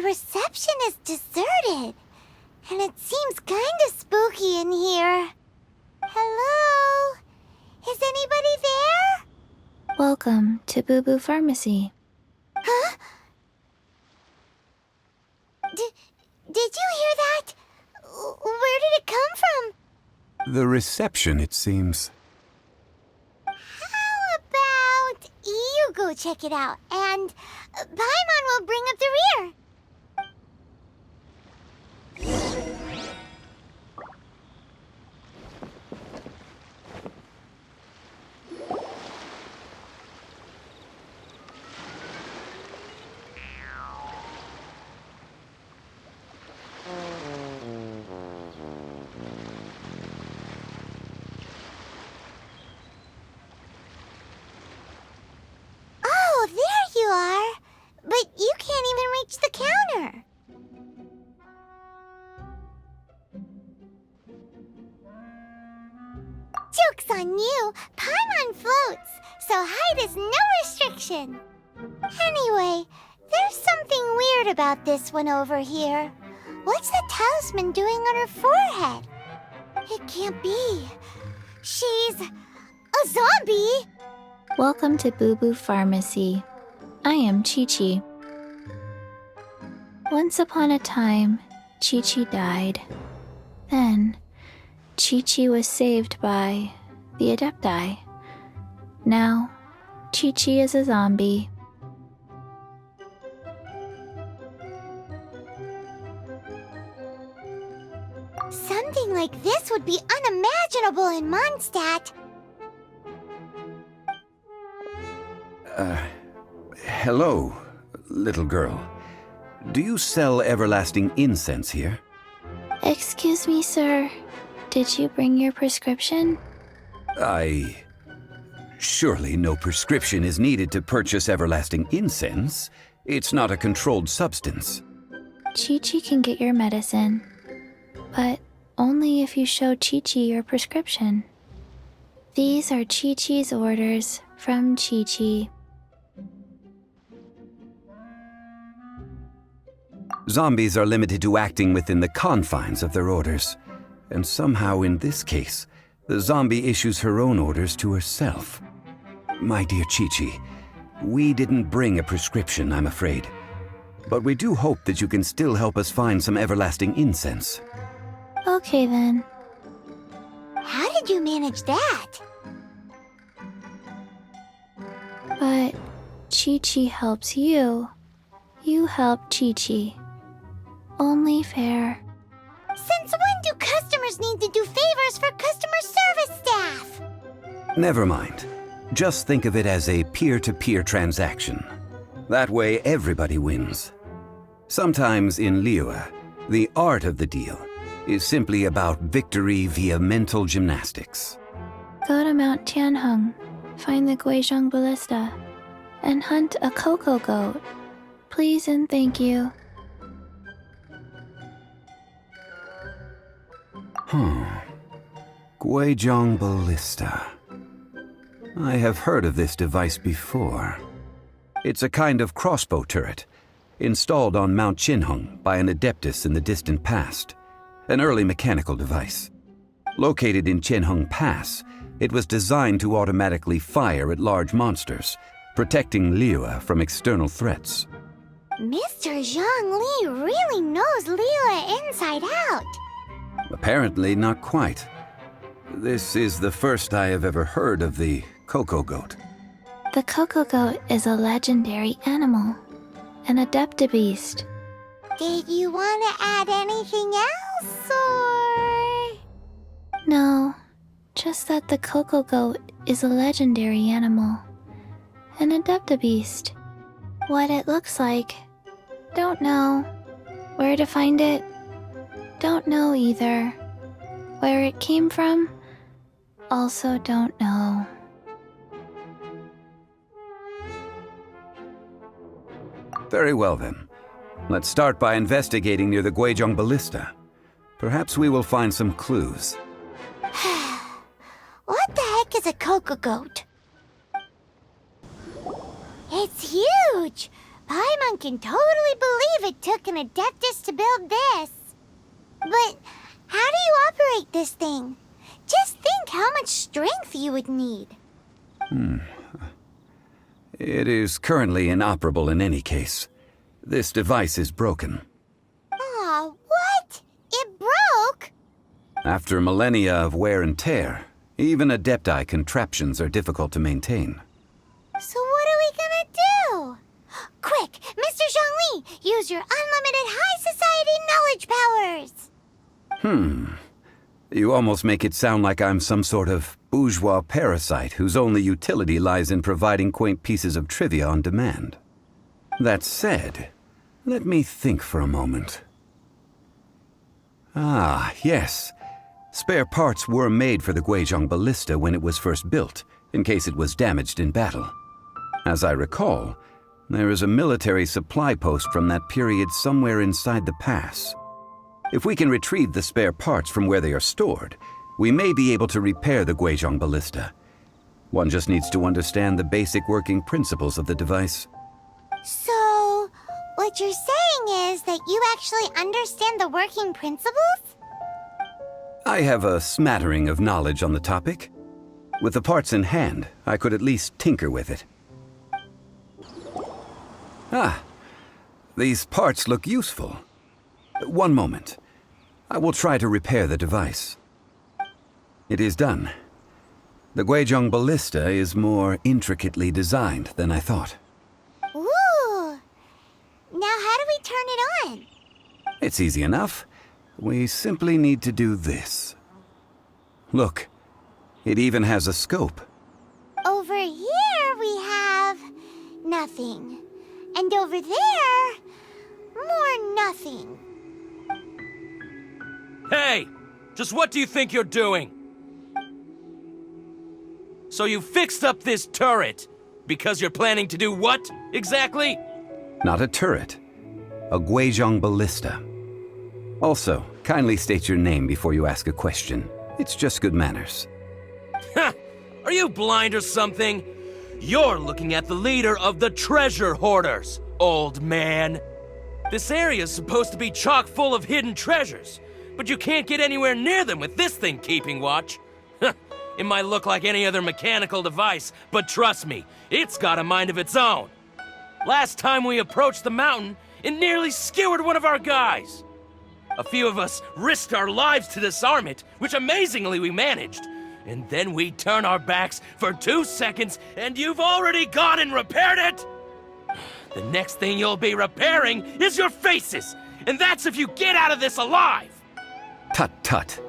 reception is deserted, and it seems kinda spooky in here. Hello? Is anybody there? Welcome to Boo Boo Pharmacy. Huh? Did you hear that? Where did it come from? The reception, it seems. How about you go check it out, and Paimon will bring up the rear. Oh, there you are. But you can't even reach the counter. Joke's on you. Paimon floats, so height is no restriction. Anyway, there's something weird about this one over here. What's the talisman doing on her forehead? It can't be. She's a zombie. Welcome to Boo Boo Pharmacy. I am Chi-Chi. Once upon a time, Chi-Chi died. Then, Chi-Chi was saved by the Adepti. Now, Chi-Chi is a zombie. Something like this would be unimaginable in Mondstadt. Hello, little girl. Do you sell everlasting incense here? Excuse me, sir. Did you bring your prescription? Surely no prescription is needed to purchase everlasting incense. It's not a controlled substance. Chi-Chi can get your medicine, but only if you show Chi-Chi your prescription. These are Chi-Chi's orders from Chi-Chi. Zombies are limited to acting within the confines of their orders. And somehow in this case, the zombie issues her own orders to herself. My dear Chi-Chi, we didn't bring a prescription, I'm afraid. But we do hope that you can still help us find some everlasting incense. Okay then. How did you manage that? But Chi-Chi helps you. You help Chi-Chi. Only fair. Since when do customers need to do favors for customer service staff? Never mind. Just think of it as a peer-to-peer transaction. That way everybody wins. Sometimes in Liyue, the art of the deal is simply about victory via mental gymnastics. Go to Mount Tianheng, find the Guizhong ballista, and hunt a cocoa goat. Please and thank you. Guizhong ballista. I have heard of this device before. It's a kind of crossbow turret, installed on Mount Tianheng by an adeptus in the distant past, an early mechanical device. Located in Tianheng Pass, it was designed to automatically fire at large monsters, protecting Liyue from external threats. Mr. Zhang Li really knows Liyue inside out. Apparently not quite. This is the first I have ever heard of the cocoa goat. The cocoa goat is a legendary animal, an adeptabeast. Did you want to add anything else, or...? No, just that the cocoa goat is a legendary animal, an adeptabeast. What it looks like, don't know. Where to find it, don't know either. Where it came from, also don't know. Very well then. Let's start by investigating near the Guizhong ballista. Perhaps we will find some clues. What the heck is a cocoa goat? It's huge, Paimon can totally believe it took an Adeptus to build this. But how do you operate this thing? Just think how much strength you would need. It is currently inoperable in any case. This device is broken. Aw, what? It broke? After millennia of wear and tear, even Adepti contraptions are difficult to maintain. So what are we gonna do? Quick, Mr. Zhongli, use your unlimited high society knowledge powers! You almost make it sound like I'm some sort of bourgeois parasite whose only utility lies in providing quaint pieces of trivia on demand. That said, let me think for a moment. Ah, yes. Spare parts were made for the Guizhong ballista when it was first built, in case it was damaged in battle. As I recall, there is a military supply post from that period somewhere inside the pass. If we can retrieve the spare parts from where they are stored, we may be able to repair the Guizhong ballista. One just needs to understand the basic working principles of the device. So, what you're saying is that you actually understand the working principles? I have a smattering of knowledge on the topic. With the parts in hand, I could at least tinker with it. Ah, these parts look useful. One moment. I will try to repair the device. It is done. The Guizhong ballista is more intricately designed than I thought. Ooh! Now how do we turn it on? It's easy enough. We simply need to do this. Look, it even has a scope. Over here we have nothing. And over there, more nothing. Hey! Just what do you think you're doing? So you fixed up this turret because you're planning to do what, exactly? Not a turret. A Guizhong ballista. Also, kindly state your name before you ask a question. It's just good manners. Ha! Are you blind or something? You're looking at the leader of the treasure hoarders, old man. This area's supposed to be chock full of hidden treasures, but you can't get anywhere near them with this thing keeping watch. It might look like any other mechanical device, but trust me, it's got a mind of its own. Last time we approached the mountain, it nearly skewered one of our guys. A few of us risked our lives to disarm it, which amazingly we managed. And then we turn our backs for 2 seconds, and you've already gone and repaired it? The next thing you'll be repairing is your faces, and that's if you get out of this alive! Tut tut.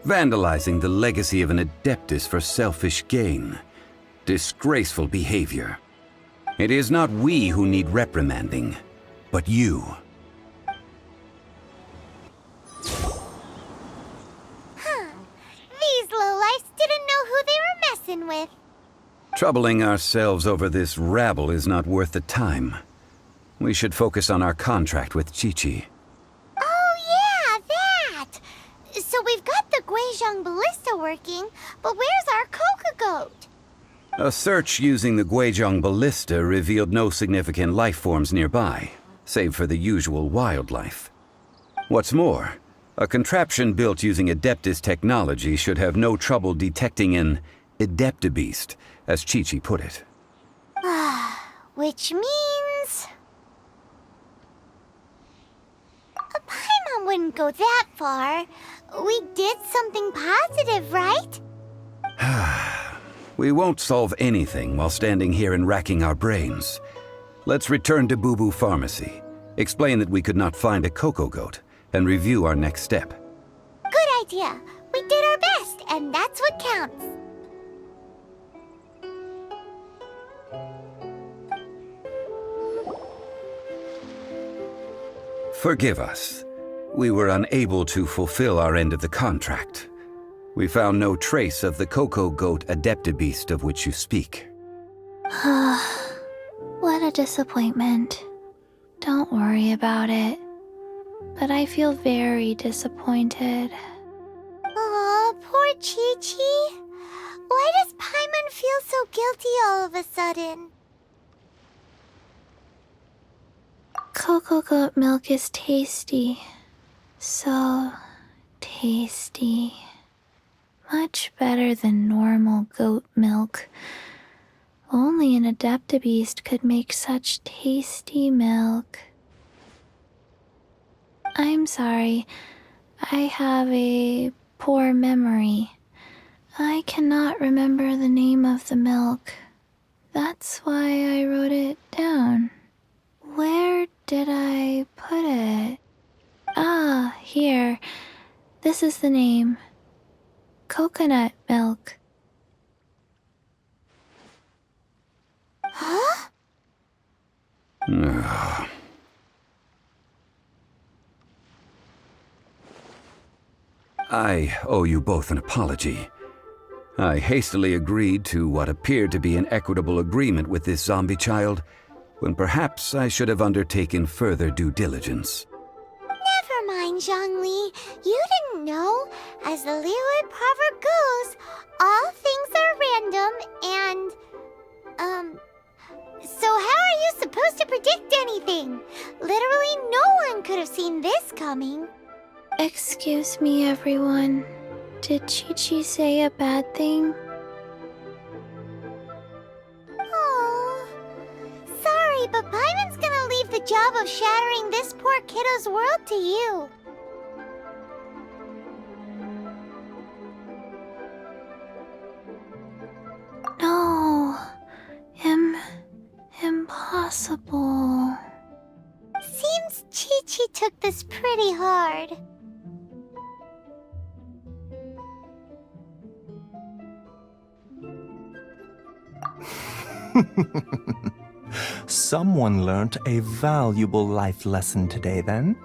Vandalizing the legacy of an Adeptus for selfish gain. Disgraceful behavior. It is not we who need reprimanding, but you. These lowlifes didn't know who they were messing with. Troubling ourselves over this rabble is not worth the time. We should focus on our contract with Chi-Chi. Oh yeah, that! So we've got the Guizhong ballista working, but where's our Coca-Goat? A search using the Guizhong ballista revealed no significant life forms nearby, save for the usual wildlife. What's more, a contraption built using Adeptus technology should have no trouble detecting an Adeptabeast, as Chi-Chi put it. Which means... A Paimon wouldn't go that far. We did something positive, right? We won't solve anything while standing here and racking our brains. Let's return to Boo Boo Pharmacy, explain that we could not find a Coco-Goat, and review our next step. Good idea. We did our best, and that's what counts. Forgive us. We were unable to fulfill our end of the contract. We found no trace of the Coco-Goat Adeptabeast of which you speak. What a disappointment. Don't worry about it. But I feel very disappointed. Aw, poor Chi-Chi. Why does Paimon feel so guilty all of a sudden? Cocoa goat milk is tasty. So tasty. Much better than normal goat milk. Only an Adeptabeast could make such tasty milk. I'm sorry. I have a poor memory. I cannot remember the name of the milk. That's why I wrote it down. Where did I put it? Ah, here. This is the name. Coconut milk. Huh? I owe you both an apology. I hastily agreed to what appeared to be an equitable agreement with this zombie child, when perhaps I should have undertaken further due diligence. Never mind, Zhongli. You didn't know. As the Liyue proverb goes, all things are random and... So how are you supposed to predict anything? Literally no one could have seen this coming. Excuse me, everyone. Did Chi-Chi say a bad thing? Oh, sorry, but Paimon's gonna leave the job of shattering this poor kiddo's world to you. No. Impossible. Seems Chi-Chi took this pretty hard. Someone learnt a valuable life lesson today, then.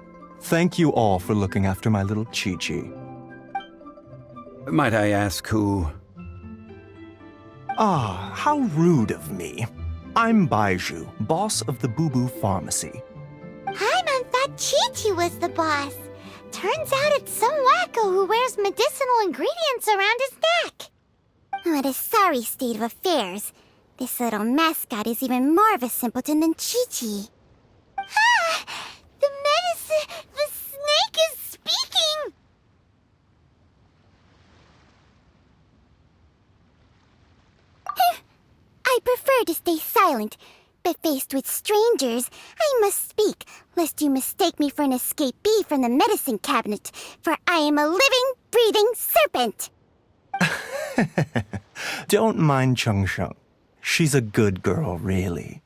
Thank you all for looking after my little Chi-Chi. Might I ask who... Ah, how rude of me. I'm Baizhu, boss of the Boo Boo Pharmacy. Paimon thought Chi-Chi was the boss. Turns out it's some wacko who wears medicinal ingredients around his neck. What a sorry state of affairs. This little mascot is even more of a simpleton than Chi-Chi. Ah! The snake is speaking! I prefer to stay silent, but faced with strangers, I must speak, lest you mistake me for an escapee from the medicine cabinet, for I am a living, breathing serpent! Don't mind Chengsheng. She's a good girl, really.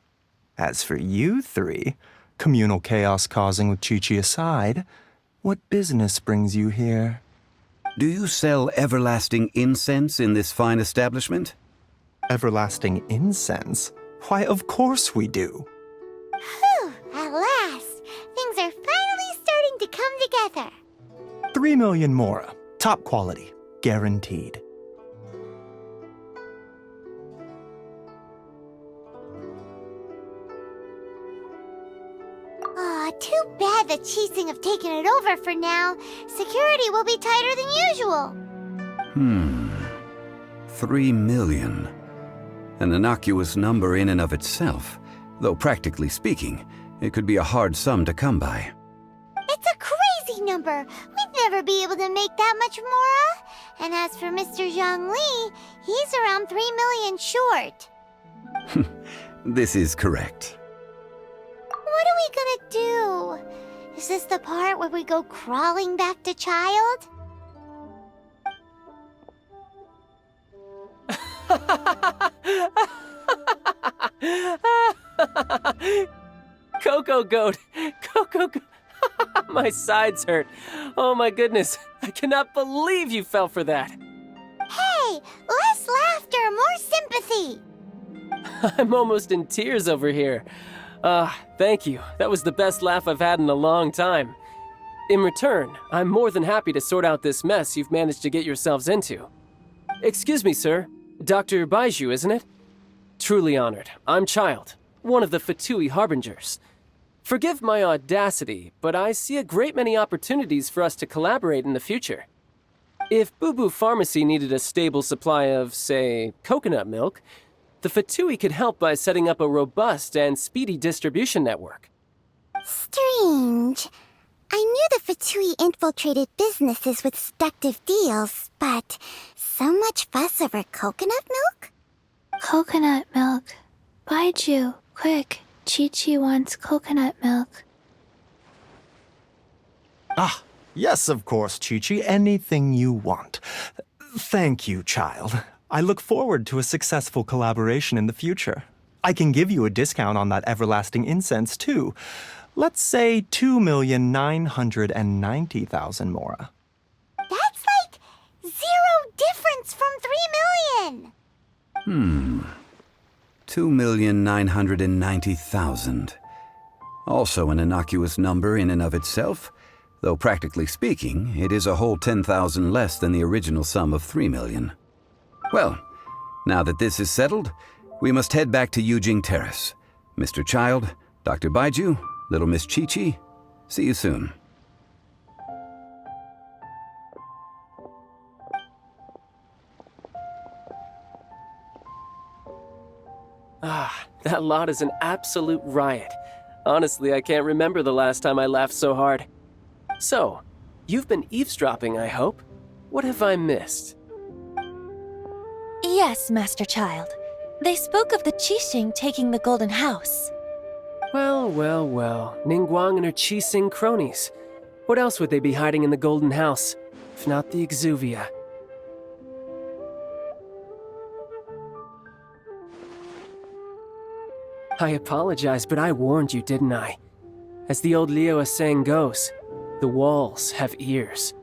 As for you three, communal chaos causing with Chi-Chi aside, what business brings you here? Do you sell everlasting incense in this fine establishment? Everlasting incense? Why, of course we do. Whew, at last! Things are finally starting to come together. 3 million mora. Top quality. Guaranteed. Aw, too bad the Chising have taken it over for now. Security will be tighter than usual. 3 million. An innocuous number in and of itself, though practically speaking, it could be a hard sum to come by. It's a crazy number. We'd never be able to make that much mora. And as for Mr. Zhongli, he's around 3 million short. This is correct. What are we gonna do? Is this the part where we go crawling back to child? Cocoa goat! Cocoa goat! My sides hurt. Oh my goodness. I cannot believe you fell for that. Hey, less laughter, more sympathy. I'm almost in tears over here. Thank you. That was the best laugh I've had in a long time. In return, I'm more than happy to sort out this mess you've managed to get yourselves into. Excuse me, sir. Dr. Baizhu, isn't it? Truly honored. I'm Child, one of the Fatui Harbingers. Forgive my audacity, but I see a great many opportunities for us to collaborate in the future. If Boo Boo Pharmacy needed a stable supply of, say, coconut milk, the Fatui could help by setting up a robust and speedy distribution network. Strange. I knew the Fatui infiltrated businesses with seductive deals, but so much fuss over coconut milk? Coconut milk. Baiju, quick. Chi-Chi wants coconut milk. Ah, yes, of course, Chi-Chi. Anything you want. Thank you, child. I look forward to a successful collaboration in the future. I can give you a discount on that everlasting incense, too. Let's say 2,990,000 mora. That's like 0 difference from 3 million! 2,990,000. Also an innocuous number in and of itself, though practically speaking, it is a whole 10,000 less than the original sum of 3 million. Well, now that this is settled, we must head back to Yujing Terrace. Mr. Child, Dr. Baiju, little Miss Chi-Chi, see you soon. Ah, that lot is an absolute riot. Honestly, I can't remember the last time I laughed so hard. So, you've been eavesdropping, I hope? What have I missed? Yes, Master Child. They spoke of the Qixing taking the Golden House. Well, Ningguang and her Qixing cronies. What else would they be hiding in the Golden House, if not the Exuvia? I apologize, but I warned you, didn't I? As the old Liu saying goes, the walls have ears.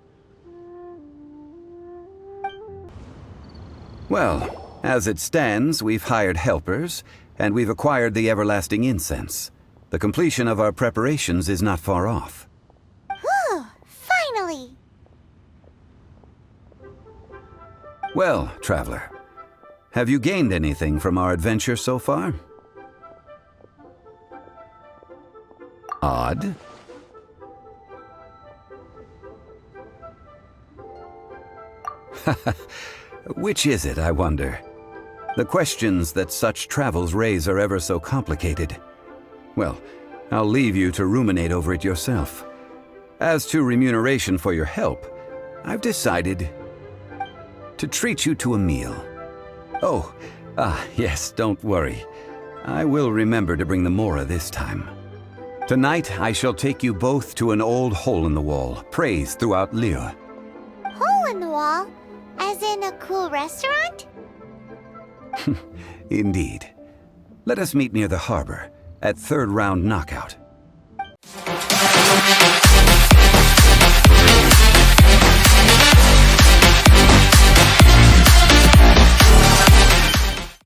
Well, as it stands, we've hired helpers, and we've acquired the everlasting incense. The completion of our preparations is not far off. Whew, finally! Well, traveler, have you gained anything from our adventure so far? Odd. Which is it, I wonder? The questions that such travels raise are ever so complicated. Well, I'll leave you to ruminate over it yourself. As to remuneration for your help, I've decided to treat you to a meal. Oh, yes, don't worry. I will remember to bring the mora this time. Tonight, I shall take you both to an old hole-in-the-wall, praised throughout Liu. Hole in the wall? As in a cool restaurant? Indeed. Let us meet near the harbor, at third round knockout.